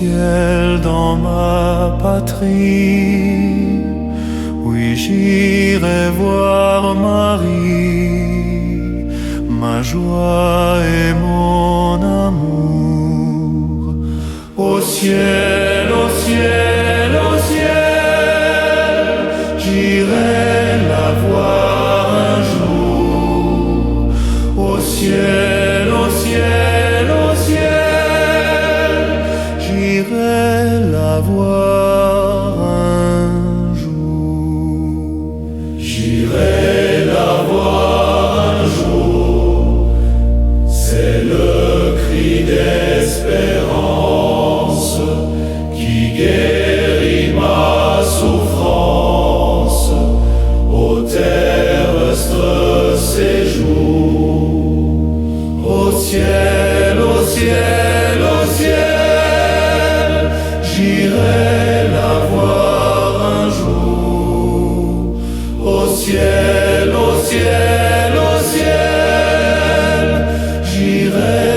ciel dans ma patrie. Oui, j'irai voir Marie, ma joie et mon amour. Au ciel, au ciel, au ciel, j'irai la voir un jour. Au ciel, au ciel, au ciel, j'irai la voir un jour. J'irai la voir un jour, c'est le cri d'espérance qui guérit ma souffrance au terrestre séjour. Au ciel, au ciel, au ciel, j'irai la voir un jour. Au ciel, au ciel, au ciel, j'irai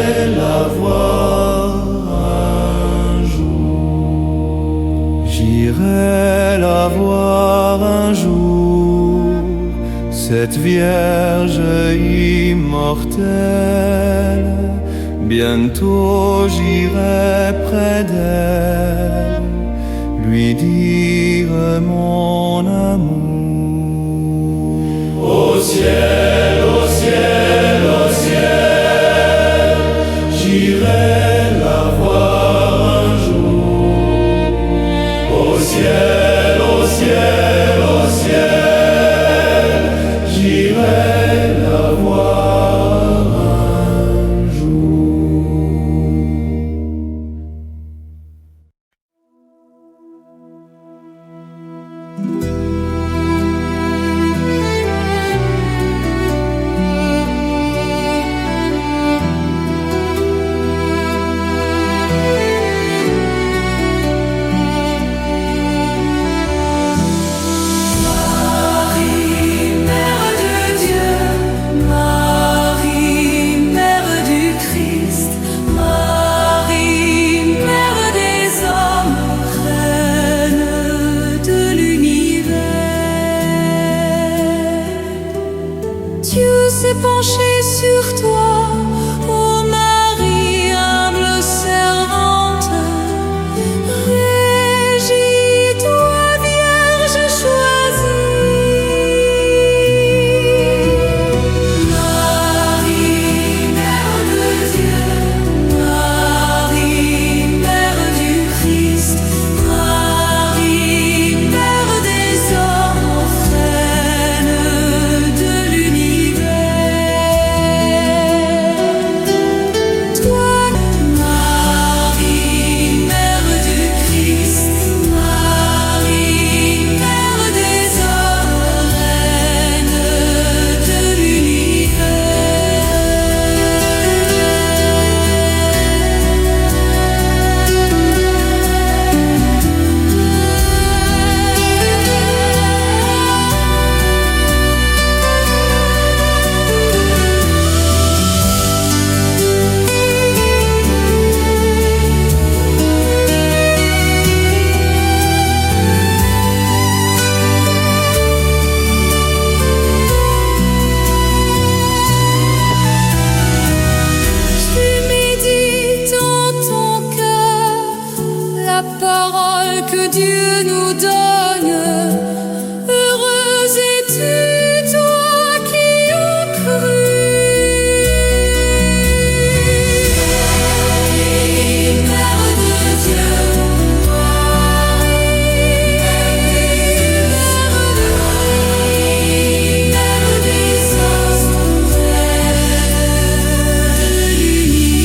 la voir un jour. J'irai la voir un jour, cette Vierge immortelle. Bientôt j'irai près d'elle, lui dire mon amour. Au ciel, au ciel, au ciel, j'irai la voir un jour. Au ciel, au ciel, au ciel, j'irai la voir un jour. S'est penché sur toi, ô Marie, humble servante. Régis-toi, Vierge choisie. Marie, Mère de Dieu, Marie, Mère du Christ, Marie, Mère des hommes, reine de l'univers. Toi, Marie, Mère du Christ, Marie, Mère des hommes, reine de Tu médites en ton cœur la parole que Dieu nous donne. Heureuse es-tu, toi qui as cru. Marie, Mère de Dieu, Marie, Mère des hommes, reine de l'univers.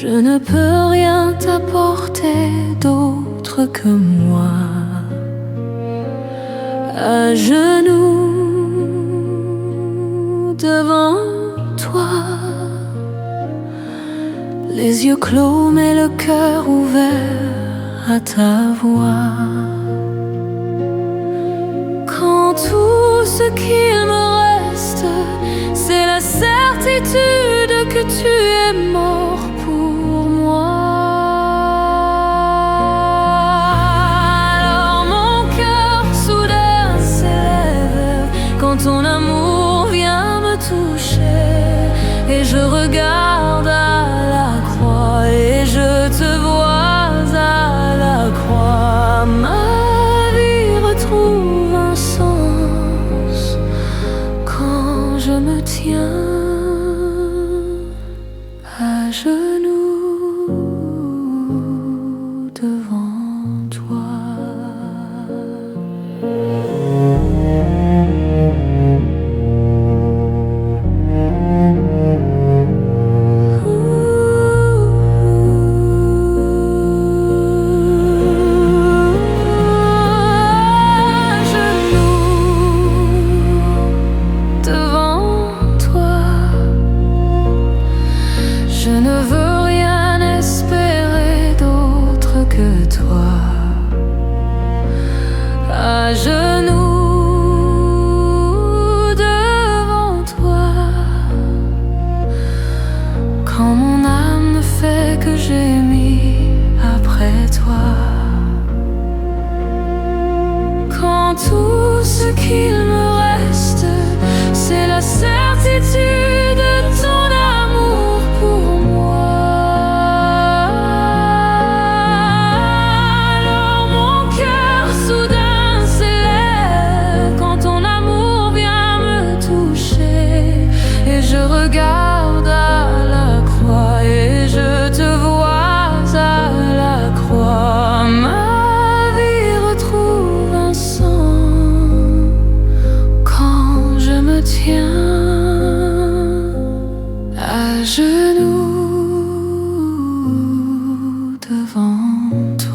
Je ne peux rien t'apporter d'autre que moi, à genoux devant toi, les yeux clos mais le cœur ouvert à ta voix. Quand tout ce qu'il me reste, c'est la certitude que tu es mort pour moi. Alors mon cœur soudain s'élève quand ton amour vient me toucher, et je regarde à la croix et je te vois à la croix. Ma vie retrouve un sens quand je me tiens à genoux devant toi. Je ne veux rien espérer d'autre que toi, à genoux devant toi. Quand mon âme ne fait que gémir après toi, quand tout ce qu'il me reste, c'est la certitude de ton amour pour moi. Alors mon cœur soudain s'élève quand ton amour vient me toucher, et je regarde à la croix et je te vois à la croix. Ma vie retrouve un sens quand je me tiens à genoux devant toi.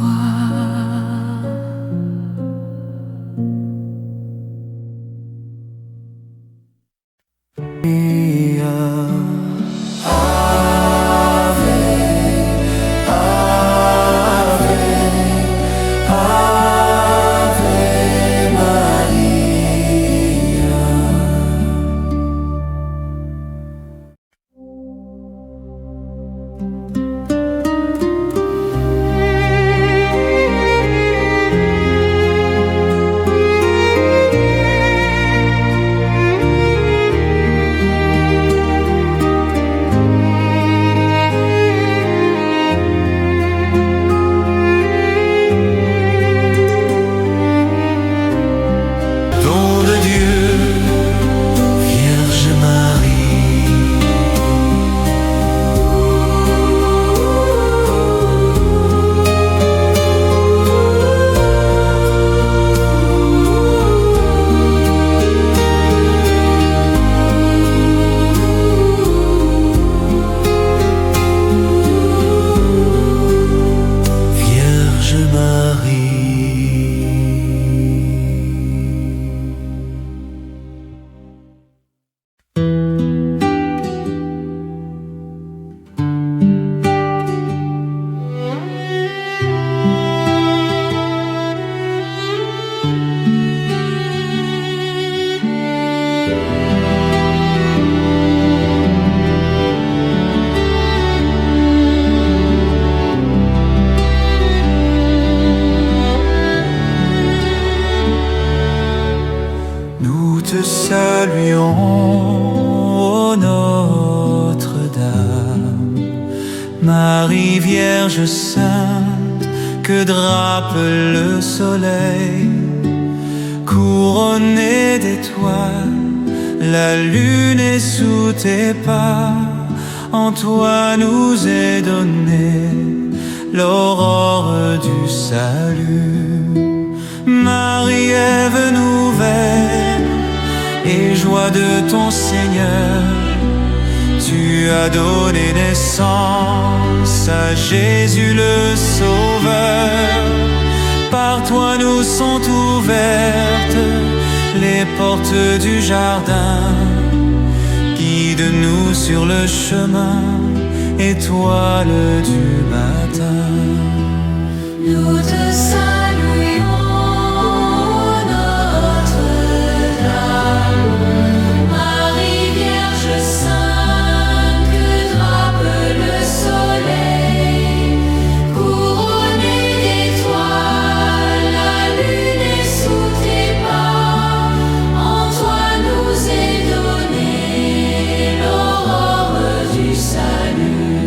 saluons, ô Notre-Dame, Marie Vierge Sainte, que drape le soleil, couronnée d'étoiles, la lune est sous tes pas. En toi nous est donnée l'aurore du salut. Marie, Ève nouvelle et joie de ton Seigneur, tu tu as donné naissance à Jésus le Sauveur. Par toi nous sont ouvertes les portes du jardin. Guide-nous sur le chemin, étoile du matin. Nous te saluons, Notre-Dame, Marie Vierge Sainte, que drape le soleil, couronnée d'étoiles, la lune est sous tes pas. En toi nous est donnée l'aurore du salut.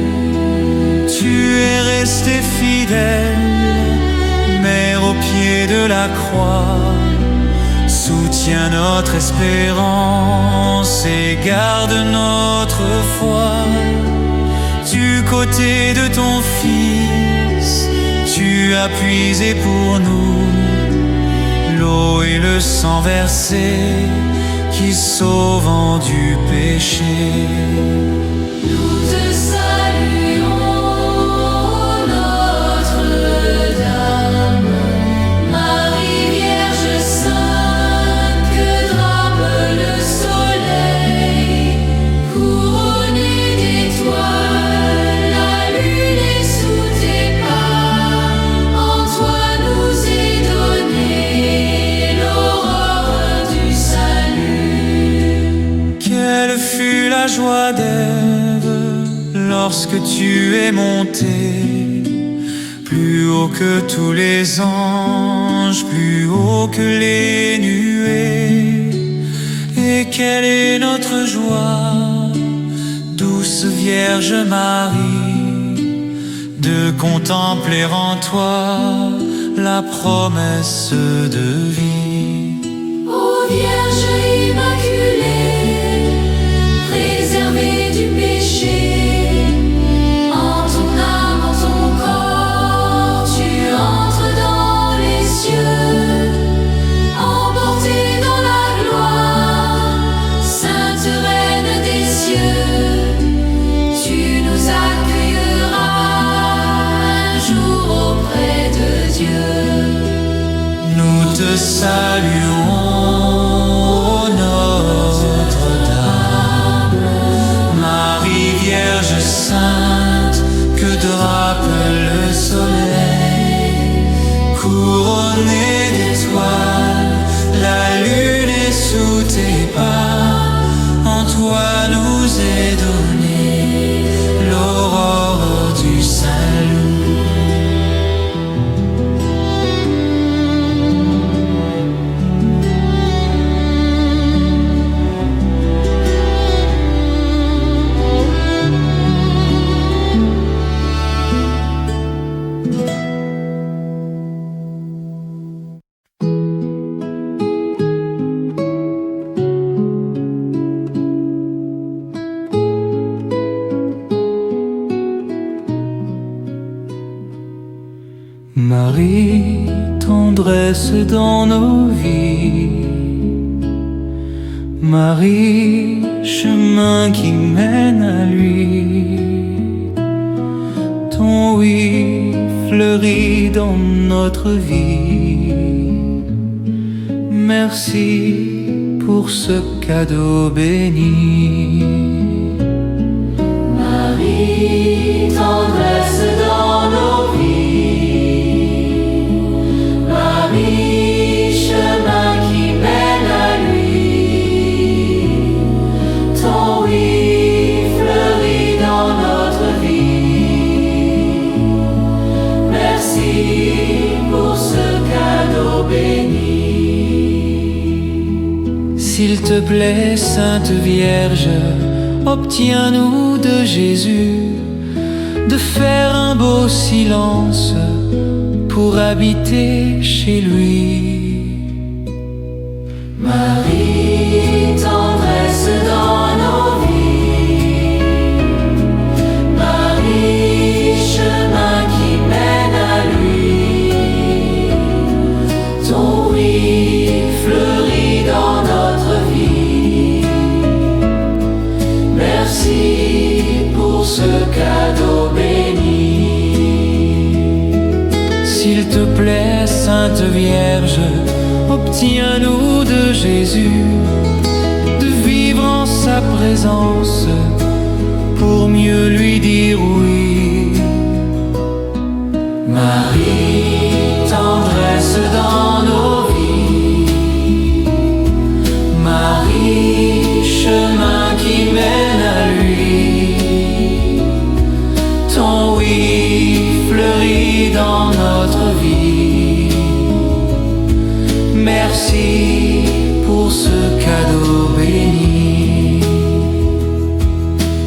Tu es resté fidèle, Mère au pied de la croix. Soutiens notre espérance et garde notre foi. Du côté de ton Fils, tu as puisé pour nous l'eau et le sang versé qui sauvent du péché. Nous te saluons, Notre-Dame, Marie Vierge Sainte, que drape le soleil, couronnée d'étoiles, la lune est sous tes pas. En toi nous est donnée l'aurore du salut. Quelle fut la joie d'Ève lorsque tu es monté plus haut que tous les anges, plus haut que les nuées. Et quelle est notre joie, douce Vierge Marie, de contempler en toi la promesse de vie. Ô Vierge immaculée, préservée du péché, en ton âme, en ton corps, tu entres dans les cieux, emportée dans la gloire, Sainte Reine des cieux, tu nous accueilleras un jour auprès de Dieu. Nous te saluons, Notre-Dame, Marie Vierge Sainte, que drape le soleil, couronnée d'étoiles, la lune est sous tes pas. En toi nous est donnée l'aurore du salut. Marie, tendresse dans nos vies. Marie, chemin qui mène à lui. Ton oui fleurit dans notre vie. Merci pour ce cadeau béni. Marie, tendresse dans nos vies. Marie, chemin qui mène à lui. Ton oui fleurit dans notre vie. Merci pour ce cadeau béni. S'il te plaît, Sainte Vierge, obtiens-nous de Jésus de faire un beau silence pour habiter chez lui. Marie, tendresse dans nos vies. Marie, chemin qui mène à lui. Ton oui fleurit dans notre vie. Merci te plaît, Sainte Vierge, obtiens-nous de Jésus de vivre en sa présence pour mieux lui dire oui. Marie, tendresse dans nos vies, Marie, chemin qui mène à lui, ton oui fleurit dans notre vie. Merci pour ce cadeau béni.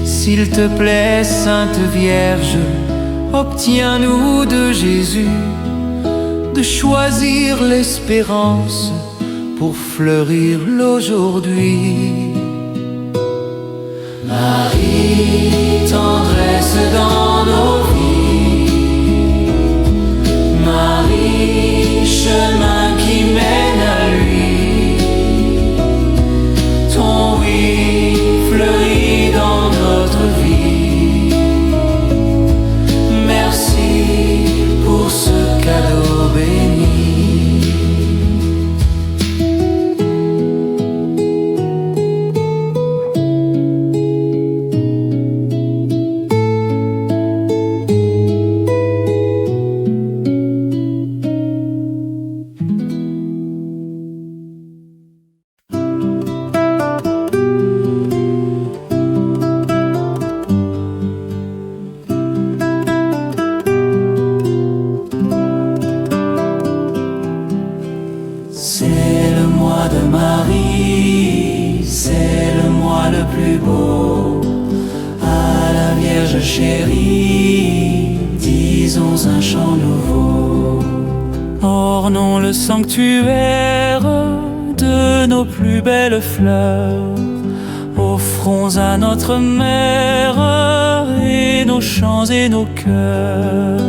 S'il te plaît, Sainte Vierge, obtiens-nous de Jésus de choisir l'espérance pour fleurir l'aujourd'hui. Marie, tendresse dans nos vies, Marie, chemin qui mène à lui, ton oui fleurit dans notre vie. Merci pour ce cadeau béni. C'est le mois de Marie, c'est le mois le plus beau. À la Vierge chérie, disons un chant nouveau. Ornons le sanctuaire de nos plus belles fleurs. Offrons à notre mère et nos chants et nos cœurs.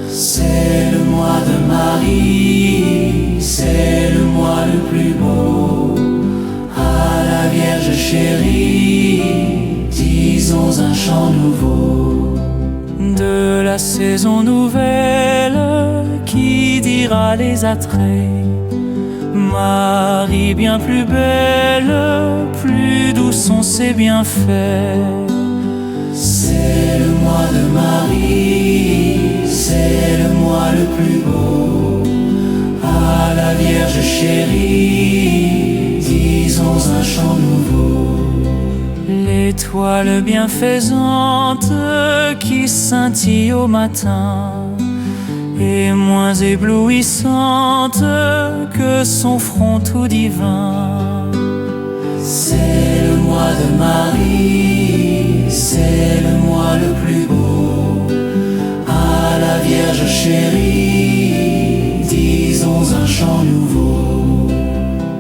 C'est le mois de Marie, c'est le mois le plus beau. À la Vierge chérie, disons un chant nouveau. De la saison nouvelle qui dira les attraits, Marie bien plus belle, plus doux sont ses bienfaits. C'est le mois de Marie, c'est le mois le plus beau. À la Vierge chérie, disons un chant nouveau. L'étoile bienfaisante qui scintille au matin est moins éblouissante que son front tout divin. C'est le mois de Marie, c'est le mois le plus beau. À la Vierge chérie, disons un chant nouveau.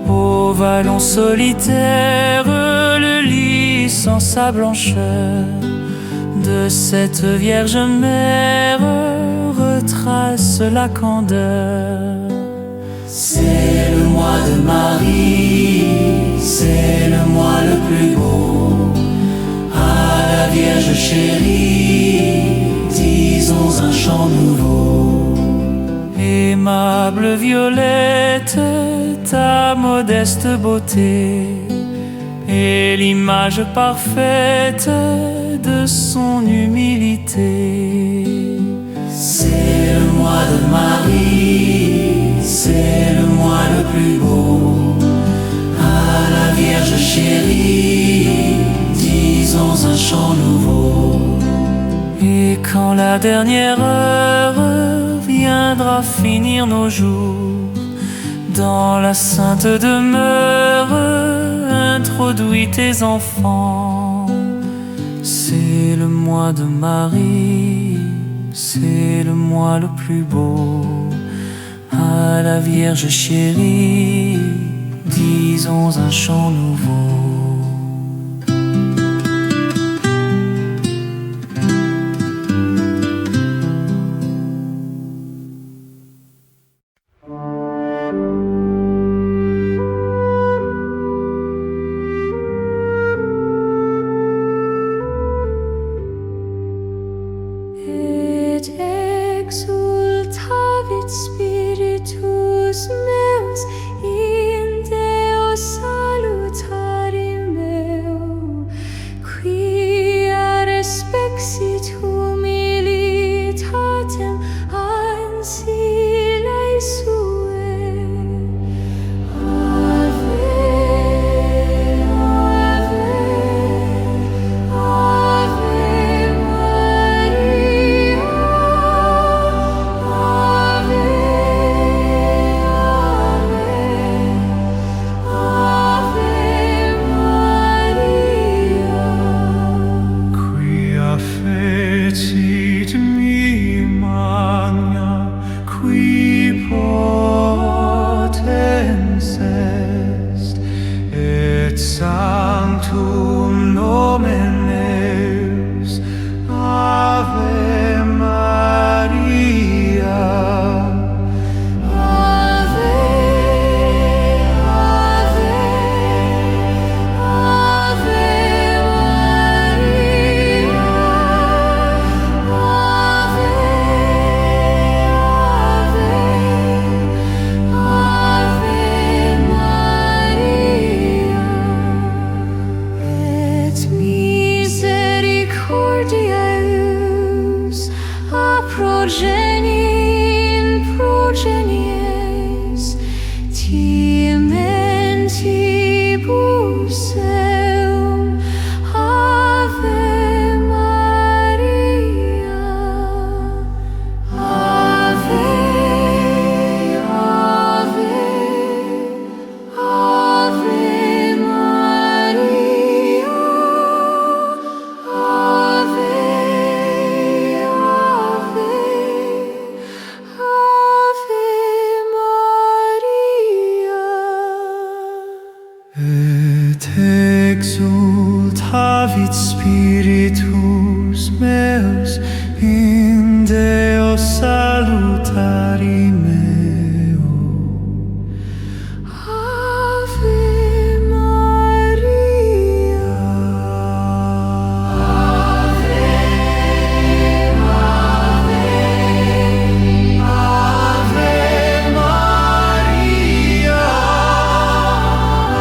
Au vallon solitaire, le lit sans sa blancheur de cette Vierge mère retrace la candeur. C'est le mois de Marie, c'est le mois le plus beau. À la Vierge chérie, disons un chant nouveau. Aimable Violette, ta modeste beauté est l'image parfaite de son humilité. C'est le mois de Marie, c'est le mois le plus beau. À la Vierge chérie, disons un chant nouveau. Et quand la dernière heure viendra finir nos jours, dans la sainte demeure, introduis tes enfants. C'est le mois de Marie, c'est le mois le plus beau. À la Vierge chérie, disons un chant nouveau. Et exultavit Savit spiritus meus in Deo salutari meo, quia respexit humilitatem ansilae sue. Ave, Ave, Ave Maria, Ave, Ave, Ave Maria. Quia fecit mi magna, qui potens est, et sanctum nomen eus, Ave Maria. Ave, Ave, Ave Maria, Ave, Ave, Maria. Et misericordia eus a progenie in progenies timentibus eum. Ave Maria, Ave, Ave, Ave Maria, Ave, Ave, Ave Maria. Et exultavit spiritus meus in Deo salutari meo. Ave Maria, Ave, Ave, Ave Maria,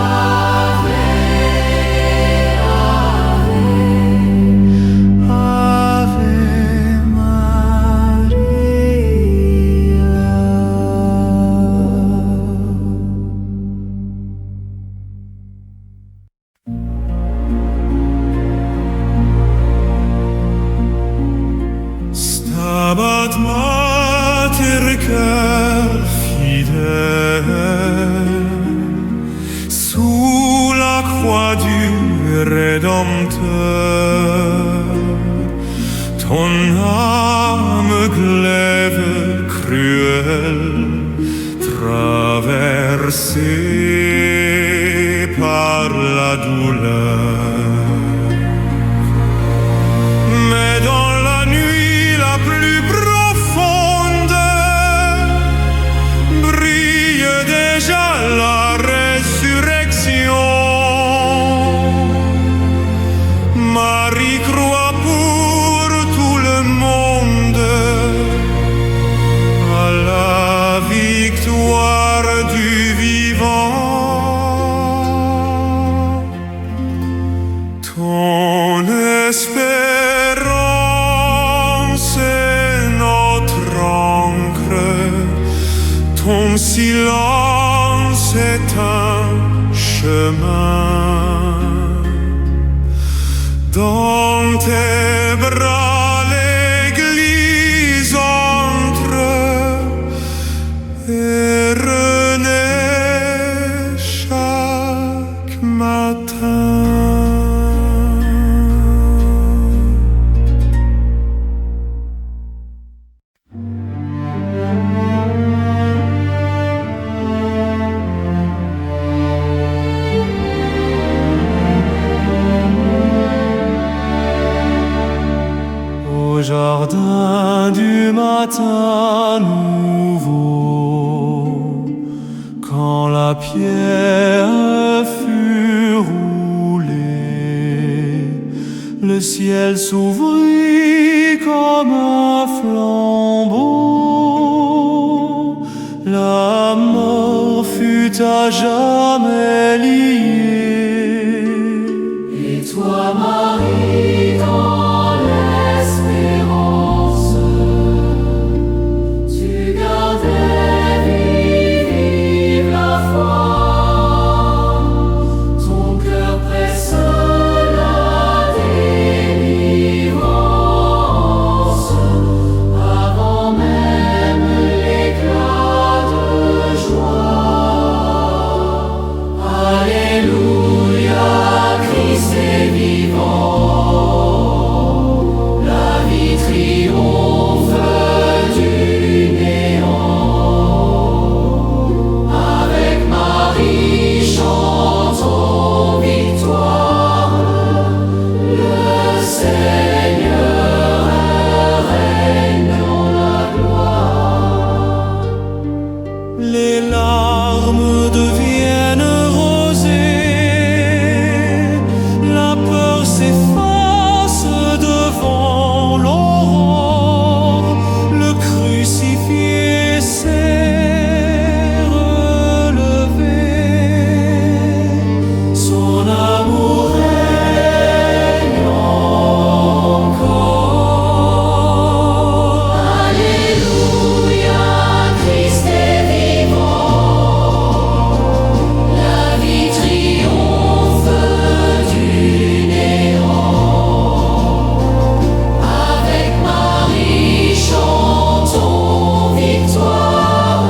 Ave, Ave Maria. Stabat mater cœur fidèle sous la croix du Rédempteur. Ton âme glaive cruelle, traversée par la douleur. Mais dans la nuit la plus profonde brille déjà la résurrection. Marie croit pour tout le monde à la victoire du vivant. Ton espérance est notre encre, ton silence est un chemin. Dans tes bras l'Église entre et renaît chaque matin. Au jardin du matin nouveau, quand la pierre fut roulée, le ciel s'ouvrit comme un flambeau. t'a jamais lié. Et toi, Marie, dans l'espérance, tu gardais vive la foi. Ton cœur presse la délivrance avant même l'éclat de joie. Alléluia, Christ est vivant. La vie triomphe du néant. Avec Marie chantons victoire. Le Seigneur règne dans la gloire. Les larmes deviennent rosées, la peur s'efface devant l'aurore, le crucifié s'est relevé, son amour règne encore. Alléluia, Christ est vivant. La vie triomphe du néant. Avec Marie chantons victoire.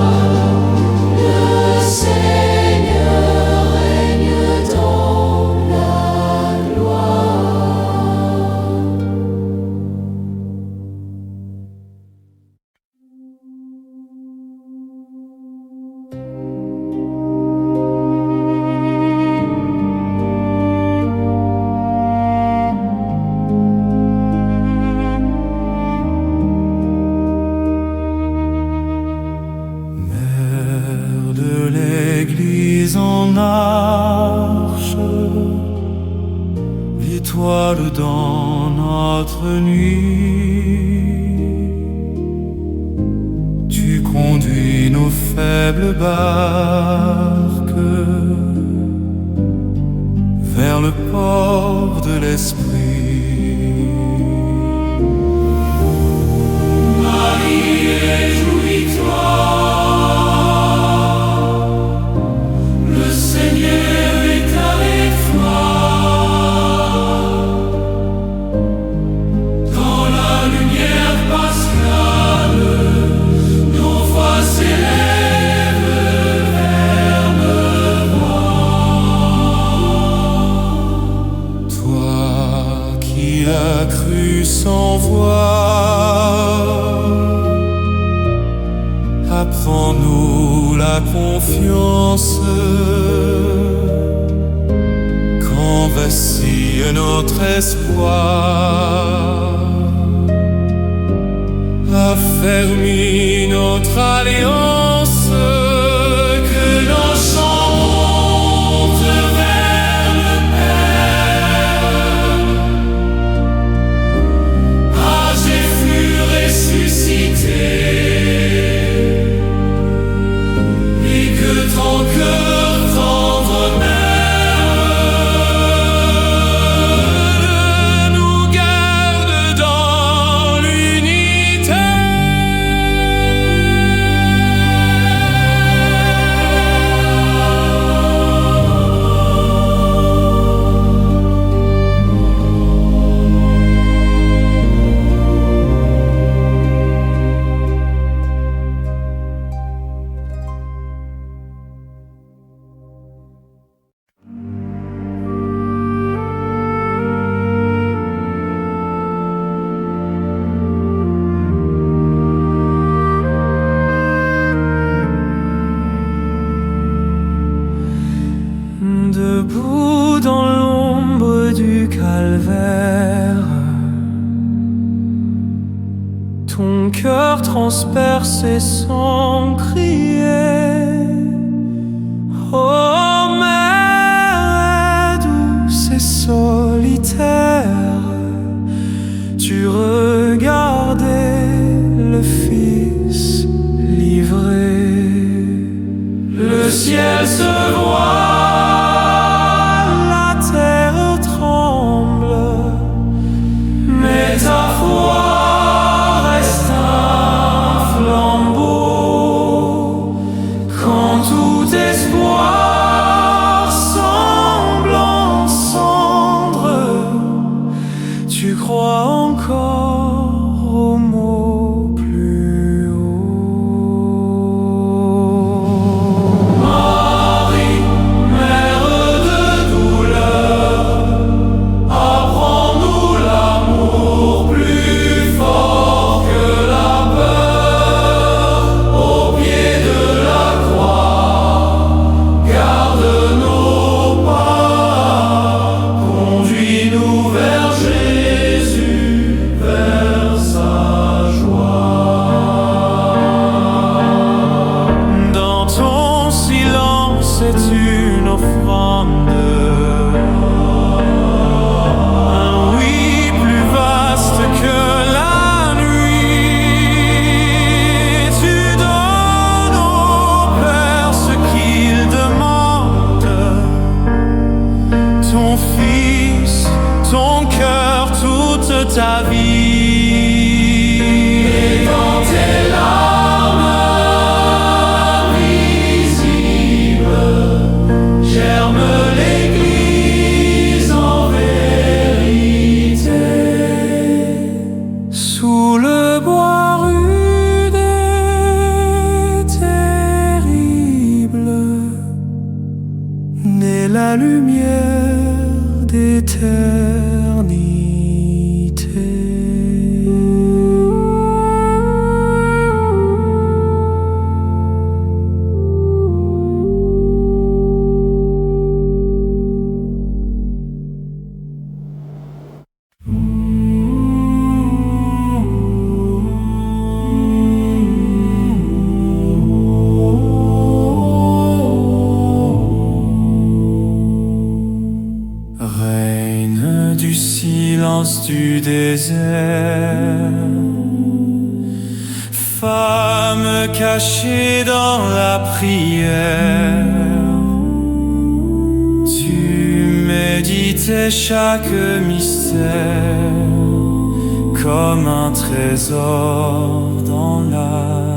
Le Seigneur règne dans la gloire. Mère de l'Église en marche, étoile dans notre nuit, tu conduis nos faibles barques vers le port de l'esprit. Marie, réjouis-toi. Le Seigneur est avec toi. Dans la lumière pascale, nos voix s'élèvent vers le vent. Toi qui as cru sans voix, apprends-nous la confiance quand vacille notre espoir. Affermis notre alliance, que nos chants montent vers le Père. Âgé fut ressuscité, et que ton cœur tendre mère Nous garde dans l'unité. Debout dans l'ombre du calvaire, ton cœur transpercé sans crier. Oh mère douce et solitaire, tu regardais le Fils livré. Le ciel se voile, la terre tremble, mais ta foi reste un flambeau. Quand tout espoir semble en cendres, tu crois encore aux mots plus hauts. Marie, mère de douleur, apprends-nous l'amour plus fort que la peur. Au pied de la croix, garde nos pas, conduis-nous vers Jésus, vers sa joie. Dans ton silence c'est une offrande, un oui plus vaste que la nuit. Tu donnes au Père ce qu'il demande, ton Fils, ton cœur, toute ta vie. Et dans tes larmes invisibles germe l'Église en vérité. Sous le bois rude et terrible naît la lumière d'éternité. Reine du silence du désert, femme cachée dans la prière, tu méditais chaque mystère comme un trésor dans la